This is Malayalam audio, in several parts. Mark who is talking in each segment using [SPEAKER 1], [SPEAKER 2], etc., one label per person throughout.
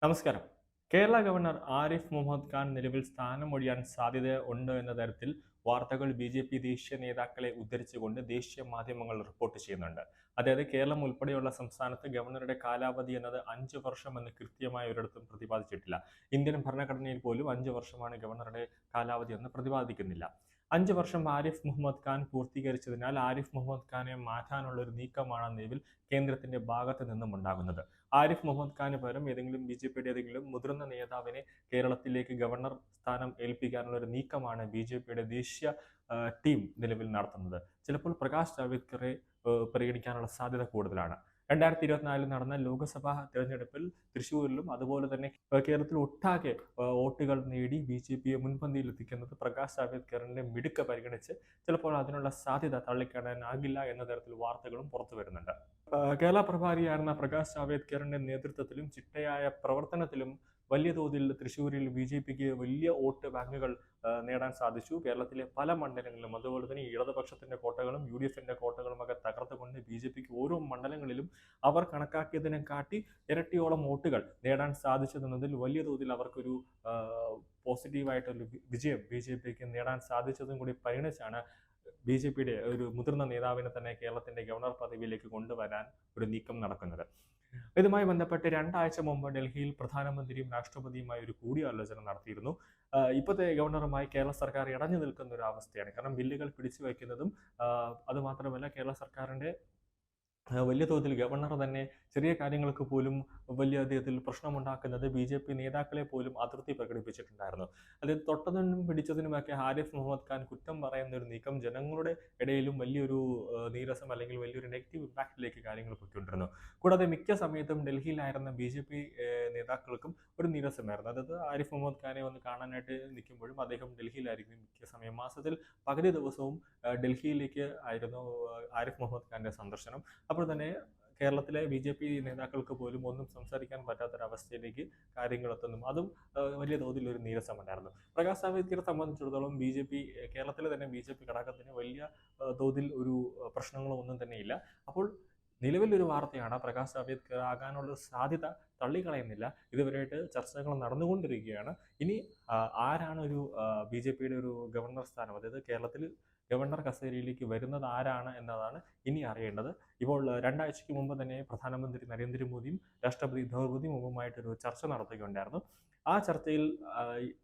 [SPEAKER 1] നമസ്കാരം. കേരള ഗവർണർ ആരിഫ് മുഹമ്മദ് ഖാൻ നിലവിൽ സ്ഥാനമൊഴിയാൻ സാധ്യതയുണ്ട് എന്ന തരത്തിൽ വാർത്തകൾ ബി.ജെ.പി. ദേശീയ നേതാക്കളെ ഉദ്ധരിച്ചുകൊണ്ട് ദേശീയ മാധ്യമങ്ങൾ റിപ്പോർട്ട് ചെയ്യുന്നുണ്ട്. അതായത് കേരളം ഉൾപ്പെടെയുള്ള സംസ്ഥാനത്ത് ഗവർണറുടെ കാലാവധി എന്നത് 5 വർഷമെന്ന് കൃത്യമായി ഒരിടത്തും പ്രതിപാദിച്ചിട്ടില്ല. ഇന്ത്യൻ ഭരണഘടനയിൽ പോലും 5 വർഷമാണ് ഗവർണറുടെ കാലാവധി എന്ന് പ്രതിപാദിക്കുന്നില്ല. 5 വർഷം ആരിഫ് മുഹമ്മദ് ഖാൻ പൂർത്തീകരിച്ചതിനാൽ ആരിഫ് മുഹമ്മദ് ഖാനെ മാറ്റാനുള്ള ഒരു നീക്കമാണ് നിലവിൽ കേന്ദ്രത്തിന്റെ ഭാഗത്ത് നിന്നും ഉണ്ടാകുന്നത്. ആരിഫ് മുഹമ്മദ് ഖാന് പകരം ബി.ജെ.പിയുടെ ഏതെങ്കിലും മുതിർന്ന നേതാവിനെ കേരളത്തിലേക്ക് ഗവർണർ സ്ഥാനം ഏൽപ്പിക്കാനുള്ള ഒരു നീക്കമാണ് ബി.ജെ.പിയുടെ ദേശീയ ടീം നിലവിൽ നടത്തുന്നത്. ചിലപ്പോൾ പ്രകാശ് ജാവ്ദേക്കറെ പരിഗണിക്കാനുള്ള സാധ്യത കൂടുതലാണ്. 2024 നടന്ന ലോക്സഭാ തെരഞ്ഞെടുപ്പിൽ തൃശ്ശൂരിലും അതുപോലെ തന്നെ കേരളത്തിൽ ഒട്ടാകെ വോട്ടുകൾ നേടി ബി.ജെ.പിയെ മുൻപന്തിയിൽ എത്തിക്കുന്നത് പ്രകാശ് ജാവ്ദേക്കറിന്റെ മിടുക്ക് പരിഗണിച്ച് ചിലപ്പോൾ അതിനുള്ള സാധ്യത തള്ളിക്കളയാനാകില്ല എന്ന തരത്തിൽ വാർത്തകളും പുറത്തു വരുന്നുണ്ട്. കേരള പ്രഭാരിയായിരുന്ന പ്രകാശ് ജാവ്ദേക്കറിന്റെ നേതൃത്വത്തിലും ചിട്ടയായ പ്രവർത്തനത്തിലും വലിയ തോതിൽ തൃശ്ശൂരിൽ ബി.ജെ.പിക്ക് വലിയ വോട്ട് ബാങ്കുകൾ നേടാൻ സാധിച്ചു. കേരളത്തിലെ പല മണ്ഡലങ്ങളിലും അതുപോലെ തന്നെ ഇടതുപക്ഷത്തിന്റെ കോട്ടകളും യു.ഡി.എഫിന്റെ കോട്ടകളും ഒക്കെ തകർത്തുകൊണ്ട് ബി.ജെ.പിക്ക് ഓരോ മണ്ഡലങ്ങളിലും അവർ കണക്കാക്കിയതിനെ കാട്ടി ഇരട്ടിയോളം വോട്ടുകൾ നേടാൻ സാധിച്ചതെന്നതിൽ വലിയ തോതിൽ അവർക്കൊരു പോസിറ്റീവായിട്ടൊരു വിജയം ബി.ജെ.പിക്ക് നേടാൻ സാധിച്ചതും കൂടി പരിഗണിച്ചാണ് ബി.ജെ.പിയുടെ ഒരു മുതിർന്ന നേതാവിനെ തന്നെ കേരളത്തിന്റെ ഗവർണർ പദവിയിലേക്ക് കൊണ്ടുവരാൻ ഒരു നീക്കം നടക്കുന്നത്. ഇതുമായി ബന്ധപ്പെട്ട് 2 ആഴ്ച മുമ്പ് ഡൽഹിയിൽ പ്രധാനമന്ത്രിയും രാഷ്ട്രപതിയുമായി ഒരു കൂടിയാലോചന നടത്തിയിരുന്നു. ഇപ്പോഴത്തെ ഗവർണറുമായി കേരള സർക്കാർ ഇടഞ്ഞു നിൽക്കുന്ന ഒരു അവസ്ഥയാണ്. കാരണം ബില്ലുകൾ പിടിച്ചു വയ്ക്കുന്നതും അതുമാത്രമല്ല കേരള സർക്കാരിന്റെ വലിയ തോതിൽ ഗവർണർ തന്നെ ചെറിയ കാര്യങ്ങൾക്ക് പോലും വലിയ വിധത്തിൽ പ്രശ്നമുണ്ടാക്കുന്നത് ബി.ജെ.പി. നേതാക്കളെ പോലും അതൃപ്തി പ്രകടിപ്പിച്ചിട്ടുണ്ടായിരുന്നു. അതായത് തൊട്ടതിനും പിടിച്ചതിനുമൊക്കെ ആരിഫ് മുഹമ്മദ് ഖാൻ കുറ്റം പറയുന്ന ഒരു നീക്കം ജനങ്ങളുടെ ഇടയിലും വലിയൊരു നീരസം അല്ലെങ്കിൽ വലിയൊരു നെഗറ്റീവ് ഇമ്പാക്റ്റിലേക്ക് കാര്യങ്ങൾ പോയിക്കൊണ്ടിരുന്നു. കൂടാതെ മിക്ക സമയത്തും ഡൽഹിയിലായിരുന്ന ബി.ജെ.പി. നേതാക്കൾക്കും ഒരു നീരസമായിരുന്നു. അതായത് ആരിഫ് മുഹമ്മദ് ഖാനെ വന്ന് കാണാനായിട്ട് നിൽക്കുമ്പോഴും അദ്ദേഹം ഡൽഹിയിലായിരിക്കും മിക്ക സമയം. മാസത്തിൽ പകുതി ദിവസവും ഡൽഹിയിലേക്ക് ആയിരുന്നു ആരിഫ് മുഹമ്മദ് ഖാന്റെ സന്ദർശനം. അപ്പോൾ തന്നെ കേരളത്തിലെ ബി.ജെ.പി. നേതാക്കൾക്ക് പോലും ഒന്നും സംസാരിക്കാൻ പറ്റാത്തൊരവസ്ഥയിലേക്ക് കാര്യങ്ങൾ എത്തുന്നു. അതും വലിയ തോതിൽ ഒരു നീരസമുണ്ടായിരുന്നു. പ്രകാശ് ജാവ്ദേക്കറെ സംബന്ധിച്ചിടത്തോളം കേരളത്തിലെ തന്നെ ബി.ജെ.പി. ഘടകത്തിന് വലിയ തോതിൽ ഒരു പ്രശ്നങ്ങളോ ഒന്നും തന്നെയില്ല. അപ്പോൾ നിലവിലൊരു വാർത്തയാണ് പ്രകാശ് ജാവ്ദേക്കർ ആകാനുള്ള സാധ്യത തള്ളിക്കളയുന്നില്ല. ഇതുവരെയായിട്ട് ചർച്ചകൾ നടന്നുകൊണ്ടിരിക്കുകയാണ്. ഇനി ആരാണ് ഒരു ബി.ജെ.പിയുടെ ഒരു ഗവർണർ സ്ഥാനം, അതായത് കേരളത്തിൽ ഗവർണർ കസേരയിലേക്ക് വരുന്നത് ആരാണ് എന്നതാണ് ഇനി അറിയേണ്ടത്. ഇപ്പോൾ 2 ആഴ്ചയ്ക്ക് മുമ്പ് തന്നെ പ്രധാനമന്ത്രി നരേന്ദ്രമോദിയും രാഷ്ട്രപതി ദ്രൗപദി മുർമുവുമായിട്ടൊരു ചർച്ച നടത്തുകയുണ്ടായിരുന്നു. ആ ചർച്ചയിൽ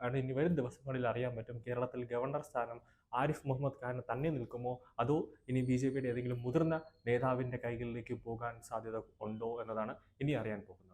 [SPEAKER 1] ആണ് ഇനി വരും ദിവസങ്ങളിൽ അറിയാൻ പറ്റും കേരളത്തിൽ ഗവർണർ സ്ഥാനം ആരിഫ് മുഹമ്മദ് ഖാൻ തന്നെ നിൽക്കുമോ അതോ ഇനി ബി.ജെ.പിയുടെ ഏതെങ്കിലും മുതിർന്ന നേതാവിന്റെ കൈകളിലേക്ക് പോകാൻ സാധ്യത ഉണ്ടോ എന്നതാണ് ഇനി അറിയാൻ പോകുന്നത്.